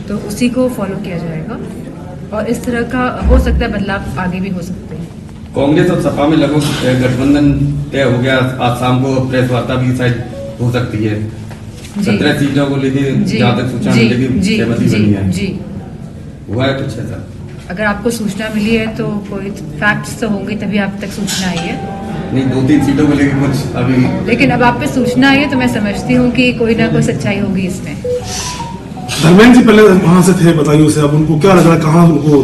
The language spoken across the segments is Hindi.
तो उसी को फॉलो किया जाएगा और इस तरह का हो सकता है बदलाव आगे भी हो सकते हैं। कांग्रेस और सपा में लगभग गठबंधन तय हो गया, आज शाम को प्रेस वार्ता भी शायद हो सकती है। 17 सीटों को लेके जहाँ तक सूचना मिलेगी सहमति बनी है जी, हुआ है कुछ ऐसा? अगर आपको सूचना मिली है तो कोई फैक्ट्स तो होंगे तभी आप तक सूचना आई है। नहीं, 2-3 सीटों को लेके कुछ अभी, लेकिन अब आप पे सूचना आई है तो मैं समझती हूँ कि कोई ना कोई सच्चाई होगी इसमें। धर्मेंद्र जी पहले वहां से थे, बताइए उसे, अब उनको क्या लग रहा है, कहाँ उनको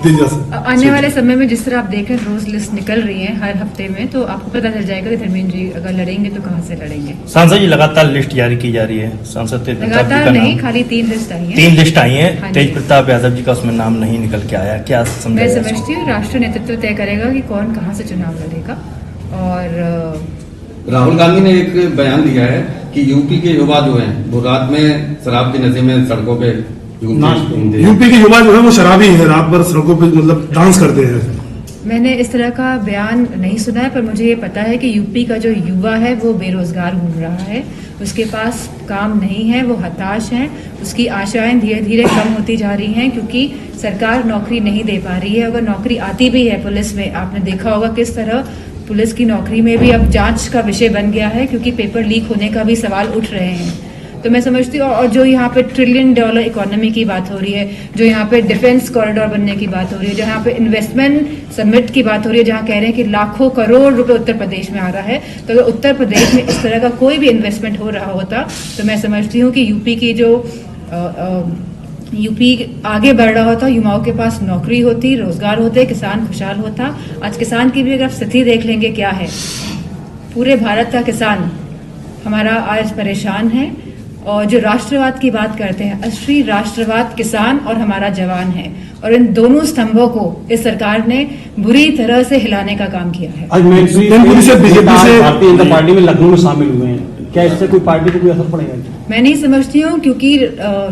दे जा सकते? आने वाले समय में जिस तरह आप देख रहे हैं रोज लिस्ट निकल रही है हर हफ्ते में, तो आपको पता चल जाएगा कि धर्मेंद्र जी अगर लड़ेंगे तो कहाँ से लड़ेंगे। सांसद जी लगातार लिस्ट जारी की जा रही है, सांसद लगातार नहीं, खाली 3 लिस्ट आई है। 3 लिस्ट आई है। तेज प्रताप यादव जी का उसमें नाम नहीं निकल के आया, क्या मैं समझती हूँ राष्ट्रीय नेतृत्व तय करेगा कि कौन कहाँ से चुनाव लड़ेगा। और राहुल गांधी ने एक बयान दिया है कि यूपी के युवा जो हैं वो रात में शराब के नशे में सड़कों पे यूपी के युवा जो है वो शराबी है, रात भर सड़कों पे मतलब डांस करते हैं। मैंने इस तरह का बयान नहीं सुना है, पर मुझे ये पता है कि यूपी का जो युवा है वो बेरोजगार घूम रहा है, उसके पास काम नहीं है, वो हताश है, उसकी आशाएं धीरे धीरे कम होती जा रही हैं क्योंकि सरकार नौकरी नहीं दे पा रही है। अगर नौकरी आती भी है पुलिस में, आपने देखा होगा किस तरह पुलिस की नौकरी में भी अब जांच का विषय बन गया है क्योंकि पेपर लीक होने का भी सवाल उठ रहे हैं। तो मैं समझती हूँ, और जो यहाँ पे $1 ट्रिलियन इकोनॉमी की बात हो रही है, जो यहाँ पे डिफेंस कॉरिडोर बनने की बात हो रही है, जहाँ पे इन्वेस्टमेंट समिट की बात हो रही है, जहाँ कह रहे हैं कि लाखों करोड़ रुपए उत्तर प्रदेश में आ रहा है, तो अगर उत्तर प्रदेश में इस तरह का कोई भी इन्वेस्टमेंट हो रहा होता तो मैं समझती हूँ कि यूपी की जो यूपी आगे बढ़ रहा होता, युवाओं के पास नौकरी होती, रोजगार होते, किसान खुशहाल होता। आज किसान की भी अगर स्थिति देख लेंगे क्या है, पूरे भारत का किसान हमारा आज परेशान है। और जो राष्ट्रवाद की बात करते हैं, असली राष्ट्रवाद किसान और हमारा जवान है, और इन दोनों स्तंभों को इस सरकार ने बुरी तरह से हिलाने का काम किया है। आज बीजेपी भारतीय जनता पार्टी में लखनऊ में शामिल हुए हैं, क्या इससे कोई पार्टी को कोई असर पड़ेगा? मैं नहीं समझती हूँ क्योंकि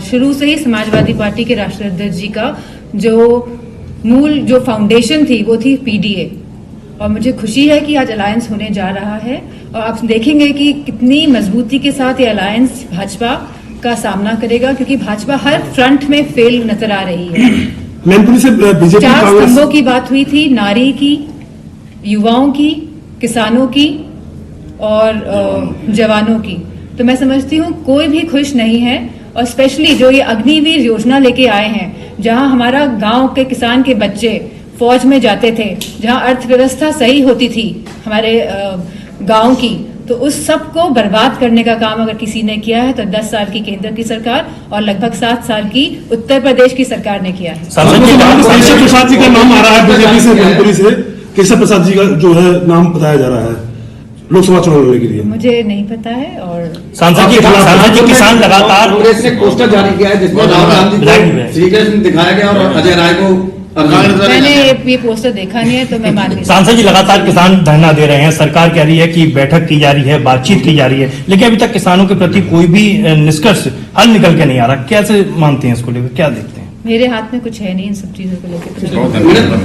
शुरू से ही समाजवादी पार्टी के राष्ट्रीय अध्यक्ष जी का जो मूल जो फाउंडेशन थी वो थी पीडीए, और मुझे खुशी है कि आज अलायंस होने जा रहा है और आप देखेंगे कि कितनी मजबूती के साथ ये अलायंस भाजपा का सामना करेगा क्योंकि भाजपा हर फ्रंट में फेल नजर आ रही है। मैनपुरी से बीजेपी 4 स्तंभों की बात हुई थी, नारी की, युवाओं की, किसानों की और जवानों की। तो मैं समझती हूँ कोई भी खुश नहीं है, और स्पेशली जो ये अग्निवीर योजना लेके आए हैं, जहां हमारा गांव के किसान के बच्चे फौज में जाते थे, जहां अर्थव्यवस्था सही होती थी हमारे गांव की, तो उस सब को बर्बाद करने का काम अगर किसी ने किया है तो 10 साल की केंद्र की सरकार और लगभग 7 साल की उत्तर प्रदेश की सरकार ने किया है। केशव प्रसाद जी का नाम आ रहा है बीजेपी से, मैनपुरी से केशव प्रसाद जी का जो है नाम बताया जा रहा है लोकसभा चुनाव लड़ने के लिए। मुझे नहीं पता है। और सांसद जी किसान लगातार कांग्रेस ने पोस्टर जारी किया है जिसमें राहुल गांधी श्री कृष्ण दिखाया गया और अजय राय को। मैंने ये पोस्टर देखा नहीं है तो मैं मान नहीं। सांसद जी लगातार किसान धरना दे रहे हैं, सरकार कह रही है कि बैठक की जा रही है, बातचीत की जा रही है, लेकिन अभी तक किसानों के प्रति कोई भी निष्कर्ष हल निकल के नहीं आ रहा। कैसे मानते हैं इसको लेकर, क्या देखते हैं? मेरे हाथ में कुछ है नहीं इन सब चीजों को लेकर।